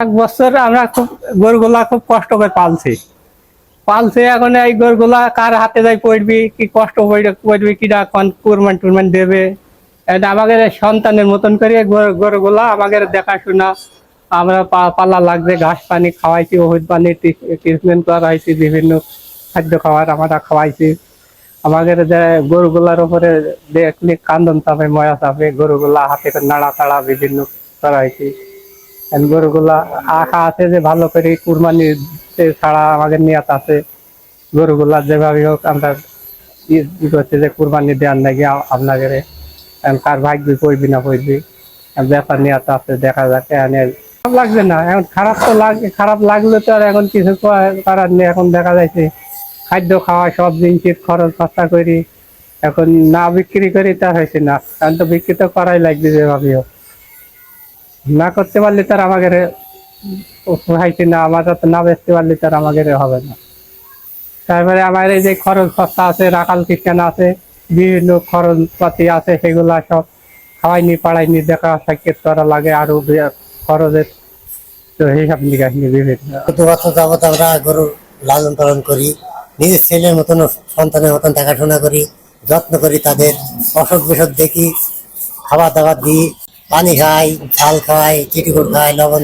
এক বছর আমরা গরুগুলা খুব কষ্ট করে পালছি এখন এই গরুগুলা কার হাতে যাই পড়বি, কি কষ্ট পড়বি, কিনা কুরবান টুরবান দেবে। আমাদের সন্তানের মতন করে গরুগুলা আমাদের দেখাশোনা আমরা পালা লাগবে, ঘাস পানি খাওয়াইছি, ওষুধ পানি ট্রিটমেন্ট করাইছি, বিভিন্ন খাদ্য খাবার আমরা খাওয়াইছি। আমাদের যে গরুগুলার উপরে দেখলে কান্দন চাপে, ময়া চাপে, গরুগুলা হাতে নাড়া চাড়া বিভিন্ন করাইছি। গরুগুলা আশা আছে যে ভালো করে কুরবানি ছাড়া আমাদের নিয়ত আছে, গরুগুলা যেভাবে হোক আমরা করছি যে কুরবানি দেওয়ার নাকি আপনাদের কার ভাগ্য পড়বি না পড়বি ব্যাপার নিয়ত আছে, দেখা যাচ্ছে। খারাপ লাগবে না, এখন খারাপ তো লাগে, খারাপ লাগলে তো আর এখন কিছু করার নেই। এখন দেখা যাচ্ছে খাদ্য খাওয়া সব জিনিসের খরচ খরচা করি, এখন না বিক্রি করি তা হয়েছে না, এখন তো বিক্রি তো করাই লাগবে যেভাবে হোক। না করতে পারলে তার আমাদের হয়েছে না, আমরা তো না বেচতে পারলে তার আমাদের হবে না। তারপরে আমার এই যে খরচ খরচা আছে, রাখাল খ্রিস্টান আছে, বিভিন্ন খরচ পাতি আছে, সেগুলা সব খাওয়াইনি পাড়াইনি দেখা সাক্ষাৎ করা লাগে, আরো খরচের তো হিসাব নিকাশ নিয়ে বিভিন্ন। কত বছর যাবত আমরা গরু লালন পালন করি, নিজের ছেলের মতন সন্তানের মতন দেখাশোনা করি, যত্ন করি, তাদের অসুখ বিসুখ দেখি, খাবার দাবার দিই, পানি খাই, ঝাল খাই, চিটিকুট খাই, লবণ